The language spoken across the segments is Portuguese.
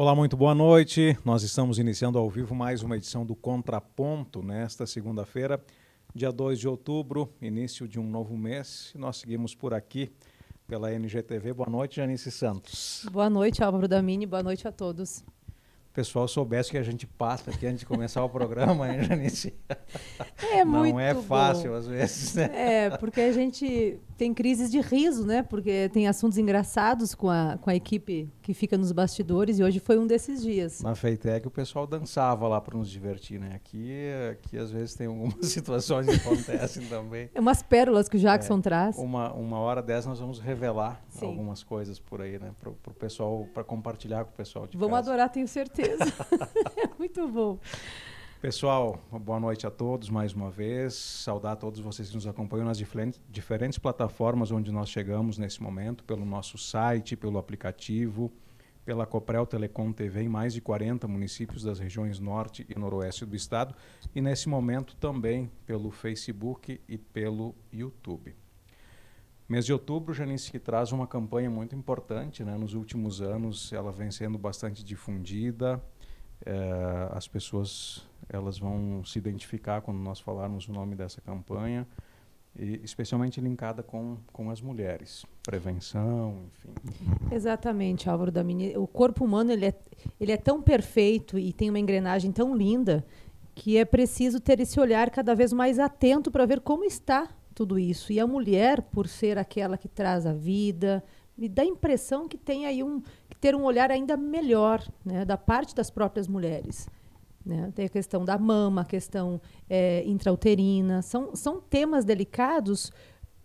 Olá, muito boa noite. Nós estamos iniciando ao vivo mais uma edição do Contraponto nesta segunda-feira, dia 2 de outubro, início de um novo mês. Nós seguimos por aqui pela NGTV. Boa noite, Janice Santos. Boa noite, Álvaro Damini. Boa noite a todos. O pessoal soubesse que a gente passa aqui antes de começar o programa, hein, Janice? É muito Não é fácil bom. às vezes, né? Porque a gente tem crises de riso, né? Porque tem assuntos engraçados com a equipe que fica nos bastidores e hoje foi um desses dias. Na Feitec o pessoal dançava lá para nos divertir, né? Aqui às vezes tem algumas situações que acontecem também. É umas pérolas que o Jackson traz. Uma hora dessa nós vamos revelar Sim. algumas coisas por aí, né? Pro pessoal, para compartilhar com o pessoal de Vamos casa. adorar, tenho certeza. É muito bom. Pessoal, boa noite a todos mais uma vez. Saudar a todos vocês que nos acompanham nas diferentes plataformas onde nós chegamos nesse momento, pelo nosso site, pelo aplicativo, pela Coprel Telecom TV em mais de 40 municípios das regiões norte e noroeste do estado e nesse momento também pelo Facebook e pelo YouTube. Mês de outubro, Janice, que traz uma campanha muito importante, né? Nos últimos anos ela vem sendo bastante difundida, as pessoas elas vão se identificar quando nós falarmos o nome dessa campanha, e especialmente linkada com as mulheres, prevenção, enfim. Exatamente, Álvaro Damini. O corpo humano ele é tão perfeito e tem uma engrenagem tão linda que é preciso ter esse olhar cada vez mais atento para ver como está tudo isso. E a mulher, por ser aquela que traz a vida, me dá a impressão que tem aí que ter um olhar ainda melhor, né, da parte das próprias mulheres. Né? Tem a questão da mama, a questão intrauterina. São temas delicados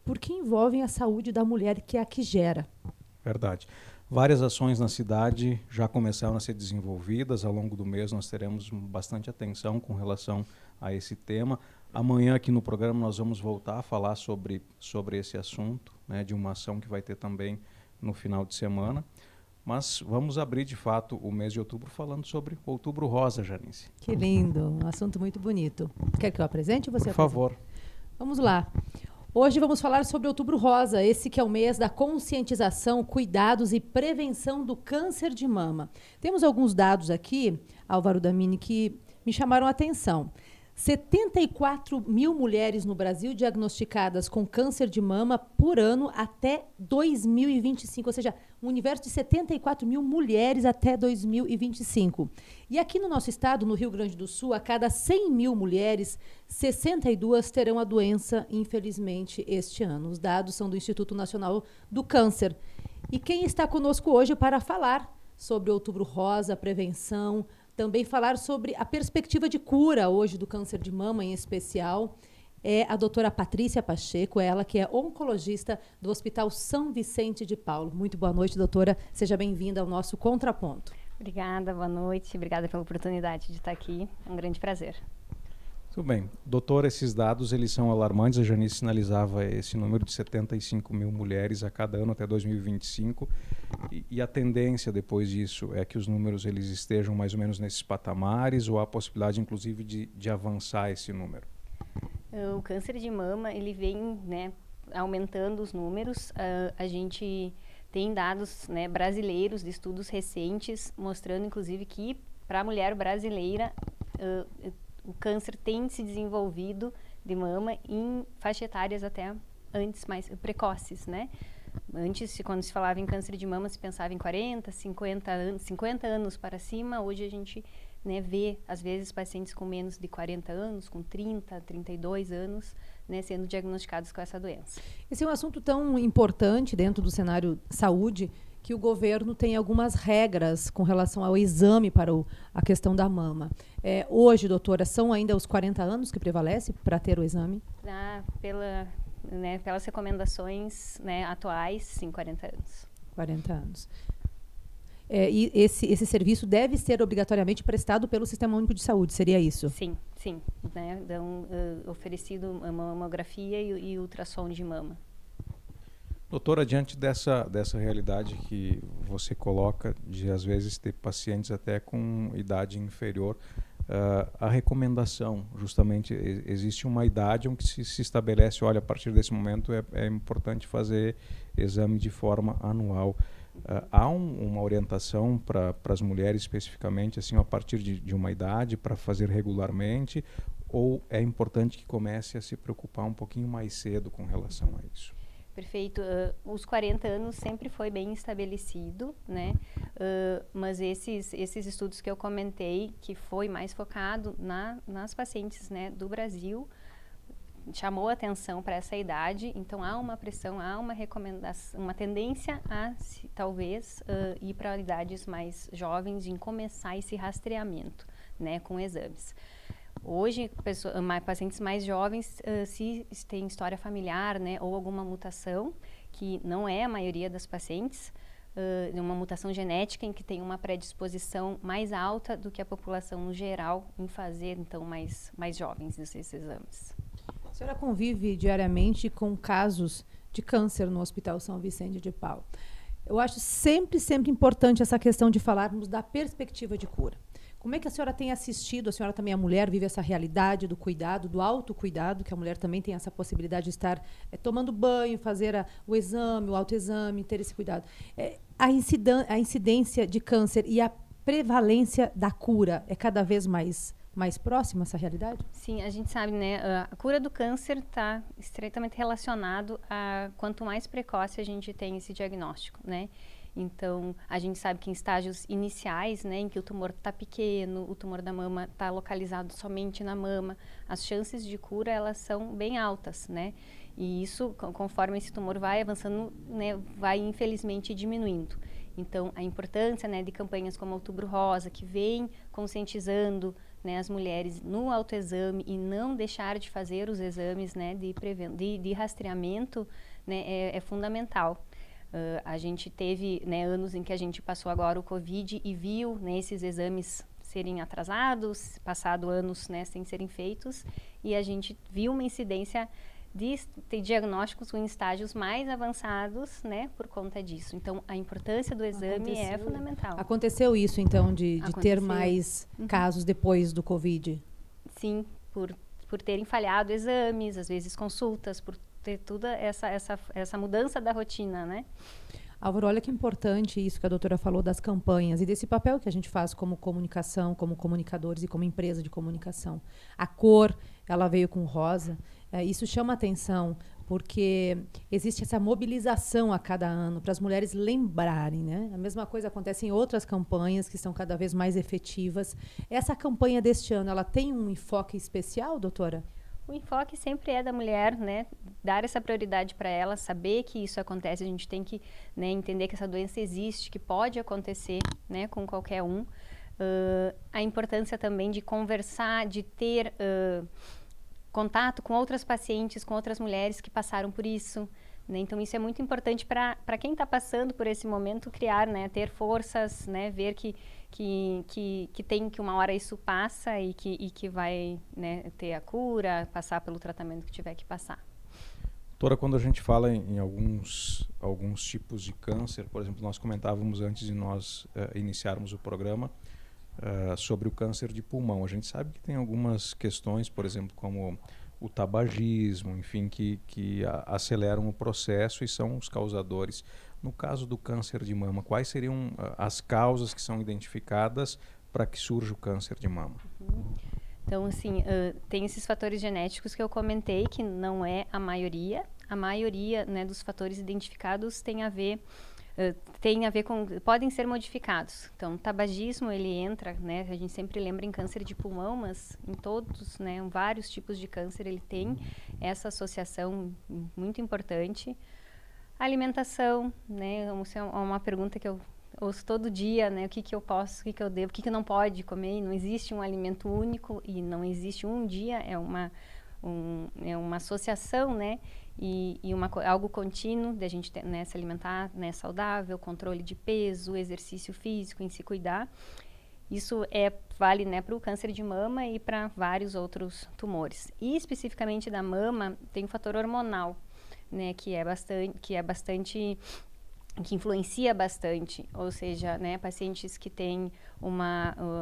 porque envolvem a saúde da mulher, que é a que gera. Verdade. Várias ações na cidade já começaram a ser desenvolvidas. Ao longo do mês nós teremos bastante atenção com relação a esse tema. Amanhã aqui no programa nós vamos voltar a falar sobre esse assunto, né, de uma ação que vai ter também no final de semana. Mas vamos abrir, de fato, o mês de outubro falando sobre Outubro Rosa, Janice. Que lindo, um assunto muito bonito. Quer que eu apresente ou você Por favor. Vamos lá. Hoje vamos falar sobre Outubro Rosa, esse que é o mês da conscientização, cuidados e prevenção do câncer de mama. Temos alguns dados aqui, Álvaro Damini, que me chamaram a atenção. 74 mil mulheres no Brasil diagnosticadas com câncer de mama por ano até 2025, ou seja, um universo de 74 mil mulheres até 2025. E aqui no nosso estado, no Rio Grande do Sul, a cada 100 mil mulheres, 62 terão a doença, infelizmente, este ano. Os dados são do Instituto Nacional do Câncer. E quem está conosco hoje para falar sobre Outubro Rosa, prevenção, também falar sobre a perspectiva de cura hoje do câncer de mama, em especial, é a doutora Patrícia Pacheco, ela que é oncologista do Hospital São Vicente de Paulo. Muito boa noite, doutora. Seja bem-vinda ao nosso Contraponto. Obrigada, boa noite. Obrigada pela oportunidade de estar aqui. É um grande prazer. Tudo bem. Doutor, esses dados eles são alarmantes. A Janice sinalizava esse número de 75 mil mulheres a cada ano até 2025. E a tendência depois disso é que os números eles estejam mais ou menos nesses patamares ou há a possibilidade, inclusive, de avançar esse número? O câncer de mama, ele vem, né, aumentando os números. A gente tem dados, né, brasileiros de estudos recentes mostrando, inclusive, que para a mulher brasileira o câncer tem se desenvolvido de mama em faixas etárias até antes mais precoces, né? Antes, quando se falava em câncer de mama, se pensava em 40, 50 anos para cima. Hoje a gente, né, vê, às vezes, pacientes com menos de 40 anos, com 30, 32 anos, né, sendo diagnosticados com essa doença. Esse é um assunto tão importante dentro do cenário saúde que o governo tem algumas regras com relação ao exame para a questão da mama. Hoje, doutora, são ainda os 40 anos que prevalece para ter o exame? Pelas recomendações, né, atuais, sim, 40 anos. 40 anos. E esse serviço deve ser obrigatoriamente prestado pelo Sistema Único de Saúde, seria isso? Sim. Né, oferecido mamografia e ultrassom de mama. Doutora, diante dessa realidade que você coloca, de às vezes ter pacientes até com idade inferior, a recomendação, justamente, existe uma idade onde se estabelece, olha, a partir desse momento é importante fazer exame de forma anual. Há uma orientação para as mulheres especificamente, assim, a partir de uma idade, para fazer regularmente, ou é importante que comece a se preocupar um pouquinho mais cedo com relação a isso? Perfeito. Os 40 anos sempre foi bem estabelecido, né? Mas esses estudos que eu comentei, que foi mais focado nas pacientes, né, do Brasil, chamou atenção para essa idade. Então há uma pressão, há uma recomendação, uma tendência a talvez ir para idades mais jovens em começar esse rastreamento, né, com exames. Hoje, pacientes mais jovens, se têm história familiar, né, ou alguma mutação, que não é a maioria das pacientes, uma mutação genética em que tem uma predisposição mais alta do que a população no geral em fazer, então, mais jovens esses exames. A senhora convive diariamente com casos de câncer no Hospital São Vicente de Paulo. Eu acho sempre importante essa questão de falarmos da perspectiva de cura. Como é que a senhora tem assistido, a senhora também, a mulher, vive essa realidade do cuidado, do autocuidado, que a mulher também tem essa possibilidade de estar tomando banho, fazer o exame, o autoexame, ter esse cuidado. A incidência de câncer e a prevalência da cura é cada vez mais próxima essa realidade? Sim, a gente sabe, né? A cura do câncer está estreitamente relacionado a quanto mais precoce a gente tem esse diagnóstico, né? Então, a gente sabe que em estágios iniciais, né, em que o tumor está pequeno, o tumor da mama está localizado somente na mama, as chances de cura, elas são bem altas, né? E isso, conforme esse tumor vai avançando, né, vai infelizmente diminuindo. Então, a importância, né, de campanhas como Outubro Rosa, que vem conscientizando, né, as mulheres no autoexame e não deixar de fazer os exames, né, de rastreamento, né, é fundamental. A gente teve, né, anos em que a gente passou agora o Covid e viu, né, esses exames serem atrasados, passado anos, né, sem serem feitos, e a gente viu uma incidência de diagnósticos em estágios mais avançados, né, por conta disso. Então, a importância do exame é fundamental. Aconteceu isso, então, de ter mais casos depois do Covid? Sim, por terem falhado exames, às vezes consultas, por ter toda essa mudança da rotina, né? Álvaro, olha que importante isso que a doutora falou das campanhas e desse papel que a gente faz como comunicação, como comunicadores e como empresa de comunicação. A cor, ela veio com rosa. Isso chama atenção porque existe essa mobilização a cada ano para as mulheres lembrarem, né? A mesma coisa acontece em outras campanhas que são cada vez mais efetivas. Essa campanha deste ano, ela tem um enfoque especial, doutora? O enfoque sempre é da mulher, né? Dar essa prioridade para ela, saber que isso acontece. A gente tem que, né, entender que essa doença existe, que pode acontecer, né, com qualquer um. A importância também de conversar, de ter contato com outras pacientes, com outras mulheres que passaram por isso, né? Então, isso é muito importante para quem está passando por esse momento, criar, né, ter forças, né, ver que uma hora isso passa e que vai, né, ter a cura, passar pelo tratamento que tiver que passar. Doutora, quando a gente fala em alguns tipos de câncer, por exemplo, nós comentávamos antes de nós iniciarmos o programa sobre o câncer de pulmão. A gente sabe que tem algumas questões, por exemplo, como o tabagismo, enfim, que aceleram o processo e são os causadores. No caso do câncer de mama, quais seriam as causas que são identificadas para que surja o câncer de mama? Então, assim, tem esses fatores genéticos que eu comentei, que não é a maioria. A maioria, né, dos fatores identificados tem a ver com, podem ser modificados. Então, o tabagismo, ele entra, né, a gente sempre lembra em câncer de pulmão, mas em todos, né, vários tipos de câncer, ele tem essa associação muito importante. A alimentação, né, é uma pergunta que eu ouço todo dia, né, o que eu posso, o que eu devo, o que não pode comer. Não existe um alimento único e não existe um dia, é uma associação, né, e algo contínuo de a gente, né, se alimentar, né, saudável, controle de peso, exercício físico, em se cuidar. Isso vale, né, para o câncer de mama e para vários outros tumores. E especificamente da mama, tem o fator hormonal, né, que influencia bastante, ou seja, né, pacientes que têm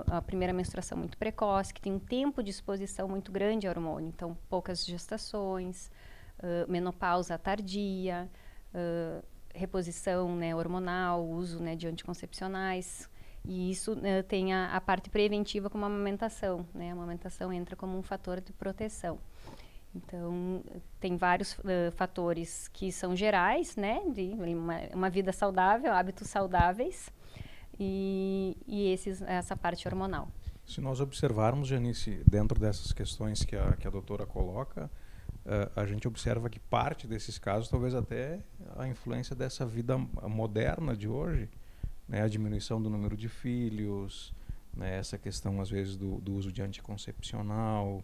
a primeira menstruação muito precoce, que tem um tempo de exposição muito grande ao hormônio, então poucas gestações, menopausa tardia, reposição, né, hormonal, uso, né, de anticoncepcionais. E isso tem a parte preventiva como a amamentação, né? A amamentação entra como um fator de proteção. Então, tem vários fatores que são gerais, né? De uma vida saudável, hábitos saudáveis e essa parte hormonal. Se nós observarmos, Janice, dentro dessas questões que a doutora coloca, a gente observa que parte desses casos, talvez até a influência dessa vida moderna de hoje, né, a diminuição do número de filhos, né, essa questão, às vezes, do uso de anticoncepcional,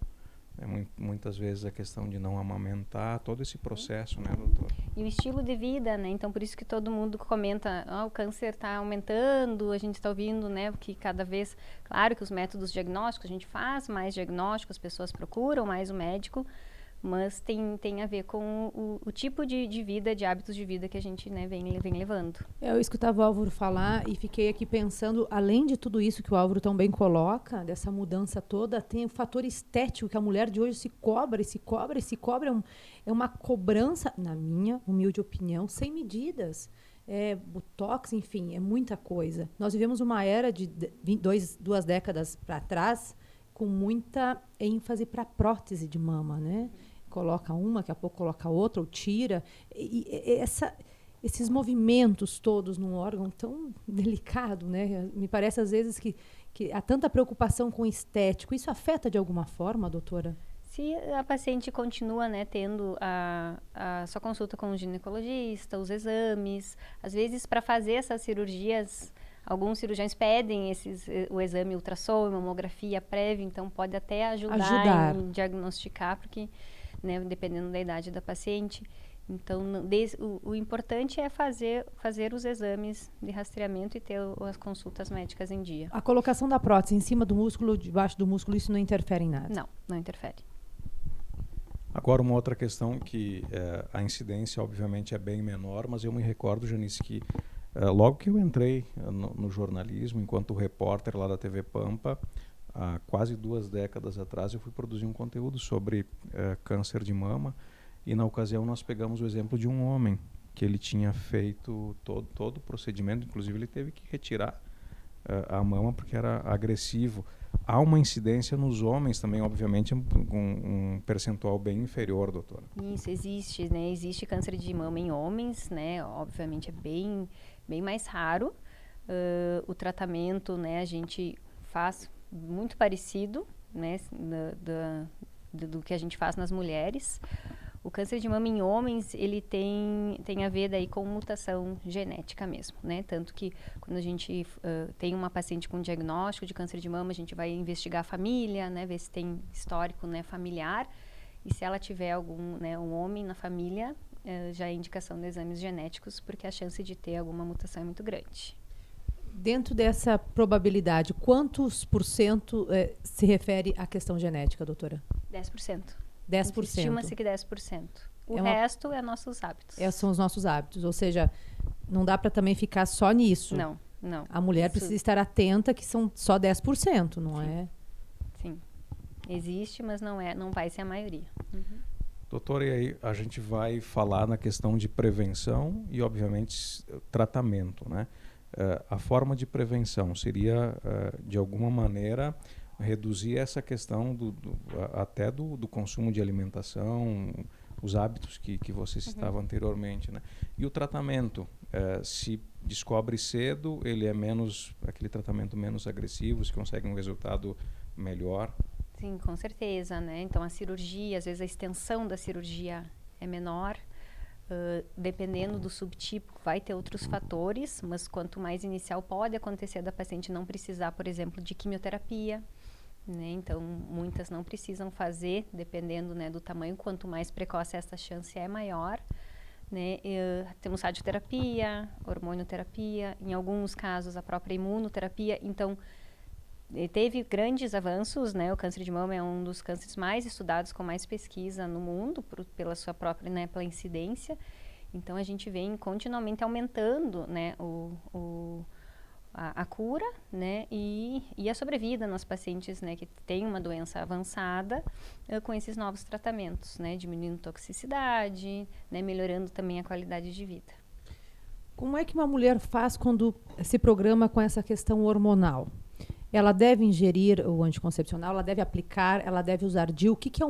né, muitas vezes a questão de não amamentar, todo esse processo, né, doutor? E o estilo de vida, né? Então, por isso que todo mundo comenta, o câncer está aumentando, a gente está ouvindo, né, que cada vez, claro que os métodos diagnósticos, a gente faz mais diagnóstico, as pessoas procuram mais o médico, mas tem a ver com o tipo de vida, de hábitos de vida que a gente, né, vem levando. Eu escutava o Álvaro falar e fiquei aqui pensando, além de tudo isso que o Álvaro tão bem coloca, dessa mudança toda, tem o fator estético que a mulher de hoje se cobra, e se cobra, e se cobra. É uma cobrança, na minha humilde opinião, sem medidas. Botox, enfim, é muita coisa. Nós vivemos uma era de 2 décadas para trás com muita ênfase para prótese de mama, né? Coloca uma, daqui a pouco coloca outra, ou tira. Esses movimentos todos num órgão tão delicado, né? Me parece, às vezes, que há tanta preocupação com o estético. Isso afeta de alguma forma, doutora? Se a paciente continua, né, tendo a sua consulta com o ginecologista, os exames, às vezes, para fazer essas cirurgias, alguns cirurgiões pedem o exame ultrassom, mamografia prévia, então pode até ajudar em diagnosticar, porque, né, dependendo da idade da paciente. Então, o importante é fazer os exames de rastreamento e ter as consultas médicas em dia. A colocação da prótese em cima do músculo, debaixo do músculo, isso não interfere em nada? Não interfere. Agora, uma outra questão que a incidência, obviamente, é bem menor, mas eu me recordo, Janice, que logo que eu entrei no jornalismo, enquanto repórter lá da TV Pampa, há quase 2 décadas atrás, eu fui produzir um conteúdo sobre câncer de mama, e na ocasião nós pegamos o exemplo de um homem que ele tinha feito todo o procedimento, inclusive ele teve que retirar a mama porque era agressivo. Há uma incidência nos homens também, obviamente, com um percentual bem inferior, doutora. Isso, existe, né? Existe câncer de mama em homens, né? Obviamente é bem mais raro. O tratamento, né, a gente faz muito parecido, né, do que a gente faz nas mulheres. O câncer de mama em homens, ele tem a ver daí com mutação genética mesmo, né? Tanto que quando a gente tem uma paciente com diagnóstico de câncer de mama, a gente vai investigar a família, né? Ver se tem histórico, né, familiar. E se ela tiver um homem na família, já é indicação de exames genéticos, porque a chance de ter alguma mutação é muito grande. Dentro dessa probabilidade, quantos por cento se refere à questão genética, doutora? 10%. 10%. Estima-se que 10%. O resto é nossos hábitos. São os nossos hábitos. Ou seja, não dá para também ficar só nisso. Não. A mulher precisa estar atenta que são só 10%, não Sim. é? Sim. Existe, mas não vai ser a maioria. Uhum. Doutora, e aí a gente vai falar na questão de prevenção e, obviamente, tratamento, né? A forma de prevenção seria, de alguma maneira, reduzir essa questão até do consumo de alimentação, os hábitos que você citava anteriormente, né? E o tratamento, se descobre cedo, ele é aquele tratamento menos agressivo, se consegue um resultado melhor? Sim, com certeza, né? Então, a cirurgia, às vezes a extensão da cirurgia é menor, dependendo do subtipo, vai ter outros fatores, mas quanto mais inicial pode acontecer da paciente não precisar, por exemplo, de quimioterapia, né? Então, muitas não precisam fazer, dependendo, né, do tamanho. Quanto mais precoce essa chance é maior, né? Temos radioterapia, hormonioterapia, em alguns casos a própria imunoterapia. Então, teve grandes avanços, né? O câncer de mama é um dos cânceres mais estudados, com mais pesquisa no mundo, pela sua própria, né, pela incidência. Então, a gente vem continuamente aumentando, né, a cura, né, e a sobrevida nos pacientes, né, que têm uma doença avançada, com esses novos tratamentos, né, diminuindo toxicidade, né, melhorando também a qualidade de vida. Como é que uma mulher faz quando se programa com essa questão hormonal? Ela deve ingerir o anticoncepcional, ela deve aplicar, ela deve usar DIU? O que é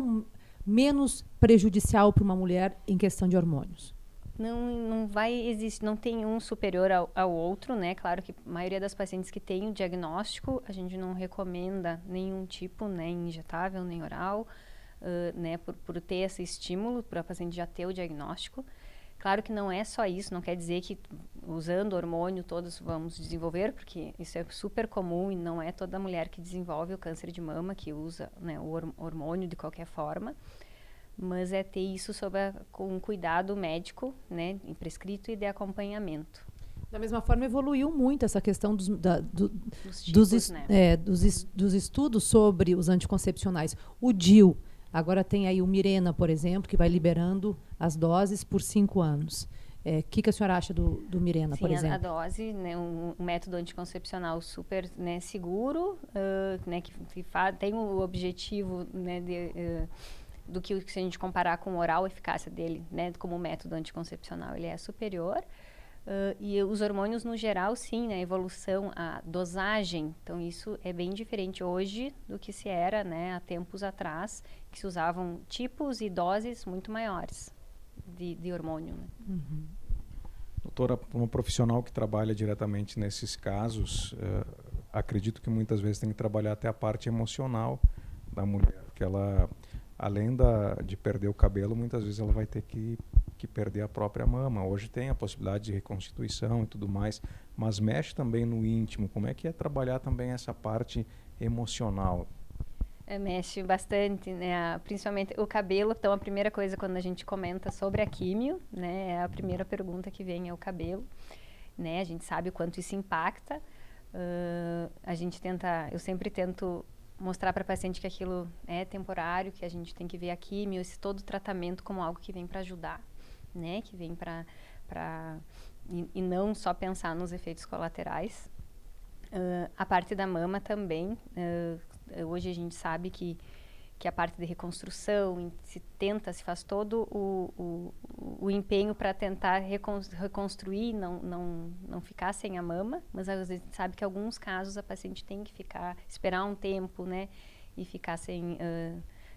menos prejudicial para uma mulher em questão de hormônios? Não vai existir, não tem um superior ao outro, né? Claro que a maioria das pacientes que tem o diagnóstico, a gente não recomenda nenhum tipo, né, injetável, nem oral, né, por ter esse estímulo para a paciente já ter o diagnóstico. Claro que não é só isso, não quer dizer que usando hormônio todos vamos desenvolver, porque isso é super comum e não é toda mulher que desenvolve o câncer de mama que usa, né, o hormônio de qualquer forma. Mas é ter isso com cuidado médico, né, prescrito e de acompanhamento. Da mesma forma, evoluiu muito essa questão dos estudos sobre os anticoncepcionais. O DIU, agora tem aí o Mirena, por exemplo, que vai liberando as doses por 5 anos. O que a senhora acha do Mirena, por exemplo? Sim, a dose, né, um método anticoncepcional super, né, seguro, né, que tem o objetivo, né, do que se a gente comparar com o oral, a eficácia dele, né, como método anticoncepcional, ele é superior. E os hormônios, no geral, sim, né, a evolução, a dosagem, então isso é bem diferente hoje do que se era, né, há tempos atrás, que se usavam tipos e doses muito maiores de hormônio. Né? Uhum. Doutora, uma profissional que trabalha diretamente nesses casos, acredito que muitas vezes tem que trabalhar até a parte emocional da mulher, porque ela, além de perder o cabelo, muitas vezes ela vai ter que perder a própria mama. Hoje tem a possibilidade de reconstituição e tudo mais, mas mexe também no íntimo. Como é que é trabalhar também essa parte emocional? Mexe bastante, né? Principalmente o cabelo. Então, a primeira coisa quando a gente comenta sobre a químio, né, a primeira pergunta que vem é o cabelo, né? A gente sabe o quanto isso impacta. Eu sempre tento mostrar para a paciente que aquilo é temporário, que a gente tem que ver a químio, todo o tratamento como algo que vem para ajudar, né? Que vem e não só pensar nos efeitos colaterais. A parte da mama também, hoje a gente sabe que a parte de reconstrução, se faz todo o empenho para tentar reconstruir, não ficar sem a mama, mas às vezes a gente sabe que em alguns casos a paciente tem que esperar um tempo, né, e ficar sem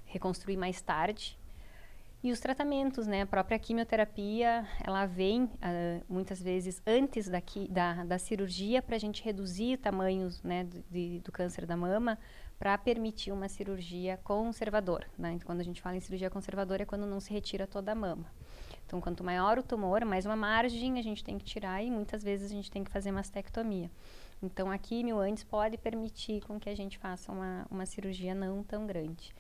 reconstruir mais tarde. E os tratamentos, né, a própria quimioterapia, ela vem muitas vezes antes da cirurgia para a gente reduzir o tamanho, né, do câncer da mama, para permitir uma cirurgia conservadora, né? Então, quando a gente fala em cirurgia conservadora é quando não se retira toda a mama. Então, quanto maior o tumor, mais uma margem a gente tem que tirar e muitas vezes a gente tem que fazer mastectomia. Então, a quimio antes pode permitir com que a gente faça uma cirurgia não tão grande.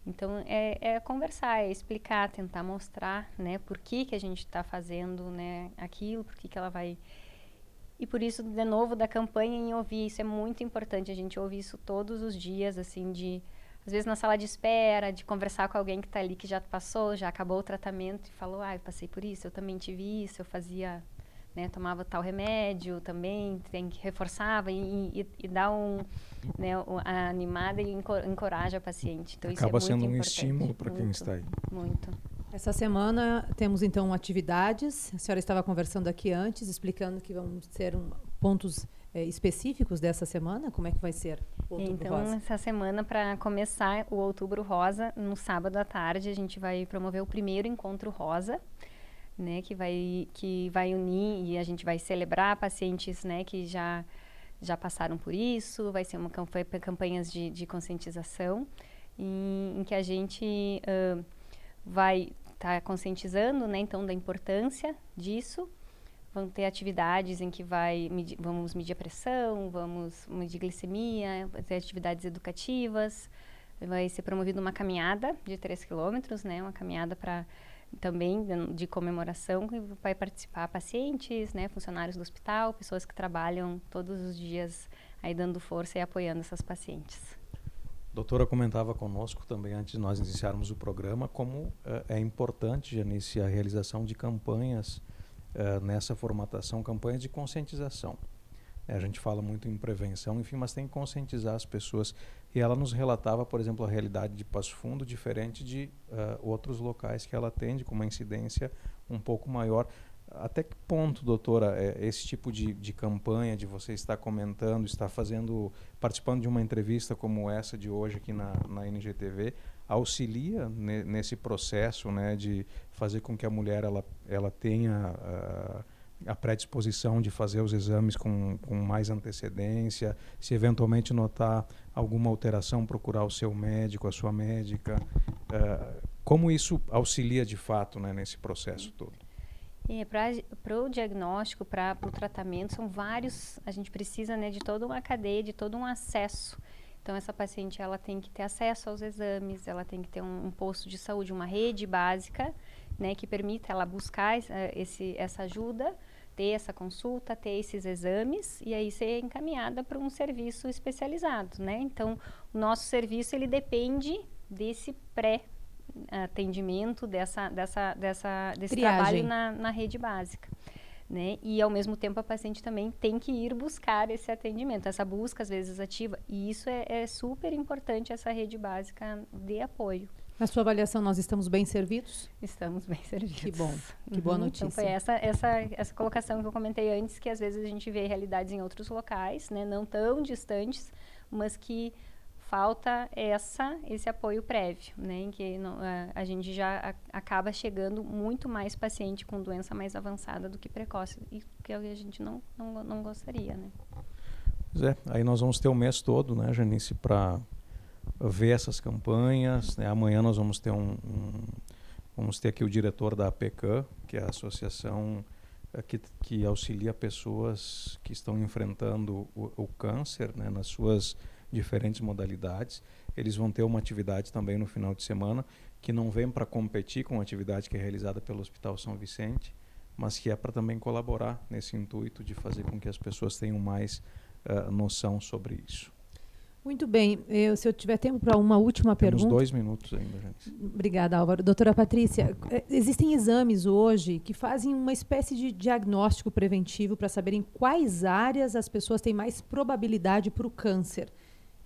Então, é conversar, é explicar, tentar mostrar, né, por que a gente está fazendo, né, aquilo, por que ela vai... E por isso, de novo, da campanha em ouvir, isso é muito importante, a gente ouve isso todos os dias, assim, às vezes na sala de espera, de conversar com alguém que está ali, que já passou, já acabou o tratamento e falou, eu passei por isso, eu também tive isso, eu fazia, né, tomava tal remédio também, reforçava e dá né, a animada e encoraja a paciente. Então, acaba isso é muito sendo um importante. estímulo para quem está aí. Muito. Essa semana temos, então, atividades. A senhora estava conversando aqui antes, explicando que vão ser pontos específicos dessa semana. Como é que vai ser o Outubro Rosa? Essa semana, para começar o Outubro Rosa, no sábado à tarde, a gente vai promover o primeiro Encontro Rosa, né, que vai unir e a gente vai celebrar pacientes, né, que já passaram por isso. Vai ser campanhas de conscientização em que a gente vai estar conscientizando, né, então, da importância disso. Vão ter atividades em que vamos medir a pressão, vamos medir glicemia, vai ter atividades educativas. Vai ser promovida uma caminhada de 3 quilômetros, né, uma caminhada também de comemoração, que vai participar pacientes, né, funcionários do hospital, pessoas que trabalham todos os dias aí dando força e apoiando essas pacientes. A doutora comentava conosco também, antes de nós iniciarmos o programa, como é importante, Janice, a realização de campanhas nessa formatação, campanhas de conscientização. A gente fala muito em prevenção, enfim, mas tem que conscientizar as pessoas. E ela nos relatava, por exemplo, a realidade de Passo Fundo, diferente de outros locais que ela atende, com uma incidência um pouco maior. Até que ponto, doutora, esse tipo de campanha, de você estar comentando, participando de uma entrevista como essa de hoje aqui na NGTV, auxilia nesse processo, né, de fazer com que a mulher ela tenha a predisposição de fazer os exames com mais antecedência, se eventualmente notar alguma alteração, procurar o seu médico, a sua médica. Como isso auxilia de fato, né, nesse processo todo? Para o diagnóstico, para o tratamento, são vários, a gente precisa, né, de toda uma cadeia, de todo um acesso. Então, essa paciente ela tem que ter acesso aos exames, ela tem que ter um posto de saúde, uma rede básica, né, que permita ela buscar essa ajuda, ter essa consulta, ter esses exames e aí ser encaminhada para um serviço especializado, né? Então, o nosso serviço ele depende desse atendimento, desse trabalho na rede básica, né? E ao mesmo tempo a paciente também tem que ir buscar esse atendimento, essa busca às vezes ativa, e isso é super importante, essa rede básica de apoio. Na sua avaliação, nós estamos bem servidos? Estamos bem servidos. Que bom, que boa notícia. Então foi essa colocação que eu comentei antes, que às vezes a gente vê realidades em outros locais, né, não tão distantes, mas que falta esse apoio prévio, né, em que a gente já acaba chegando muito mais paciente com doença mais avançada do que precoce, e que a gente não gostaria, né. Pois é, aí nós vamos ter o mês todo, né, Janice, para ver essas campanhas, né? Amanhã nós vamos ter vamos ter aqui o diretor da APECAM, que é a associação que auxilia pessoas que estão enfrentando o câncer, né, nas suas diferentes modalidades. Eles vão ter uma atividade também no final de semana que não vem para competir com a atividade que é realizada pelo Hospital São Vicente, mas que é para também colaborar nesse intuito de fazer com que as pessoas tenham mais noção sobre isso. Muito bem. Se eu tiver tempo para uma última pergunta... Temos 2 minutos ainda, gente. Obrigada, Álvaro. Doutora Patrícia, existem exames hoje que fazem uma espécie de diagnóstico preventivo para saberem quais áreas as pessoas têm mais probabilidade para o câncer.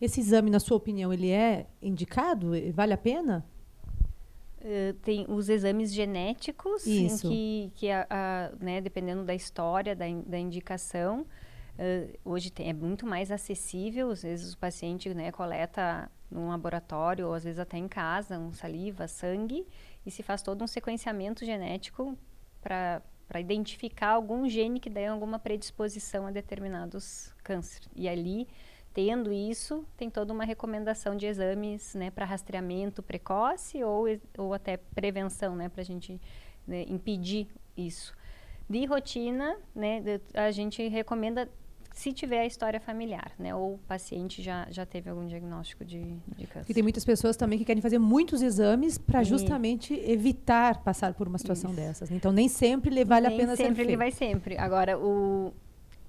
Esse exame, na sua opinião, ele é indicado? Vale a pena? Tem os exames genéticos, isso, em que né, dependendo da história, da indicação, hoje é muito mais acessível. Às vezes o paciente, né, coleta num laboratório ou às vezes até em casa, saliva, sangue, e se faz todo um sequenciamento genético para identificar algum gene que dê alguma predisposição a determinados cânceres. E ali, tendo isso, tem toda uma recomendação de exames, né, para rastreamento precoce ou até prevenção, né, para a gente, né, impedir isso. De rotina, né, a gente recomenda se tiver a história familiar, né, ou o paciente já teve algum diagnóstico de câncer. E tem muitas pessoas também que querem fazer muitos exames para justamente evitar passar por uma situação dessas. Então, nem sempre vale a pena ser feito. Nem sempre ele vai sempre. Agora,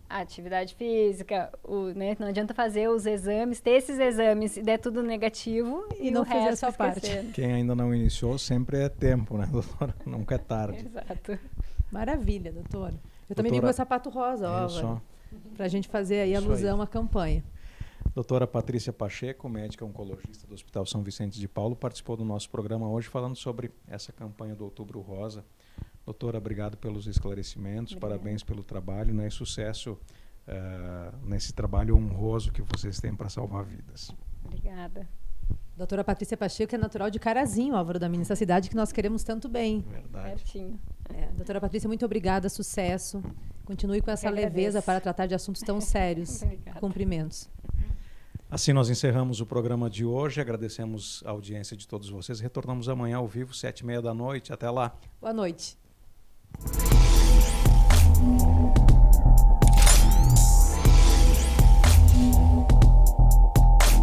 a atividade física, né, não adianta fazer os exames, ter esses exames e der tudo negativo e não o fazer resto a sua parte. Quem ainda não iniciou, sempre é tempo, né, doutora? Nunca é tarde. Exato. Maravilha, doutora. Eu também vi meu sapato rosa, ó, para a gente fazer aí alusão à campanha. Doutora Patrícia Pacheco, médica oncologista do Hospital São Vicente de Paulo, participou do nosso programa hoje falando sobre essa campanha do Outubro Rosa. Doutora, obrigado pelos esclarecimentos, parabéns pelo trabalho, né, e sucesso nesse trabalho honroso que vocês têm para salvar vidas. Obrigada. Doutora Patrícia Pacheco é natural de Carazinho, Álvaro da Mini, essa cidade que nós queremos tanto bem. Verdade. Certinho. Doutora Patrícia, muito obrigada, sucesso. Continue com essa leveza para tratar de assuntos tão sérios. Cumprimentos. Assim nós encerramos o programa de hoje, agradecemos a audiência de todos vocês. Retornamos amanhã ao vivo, 19h30 da noite. Até lá. Boa noite.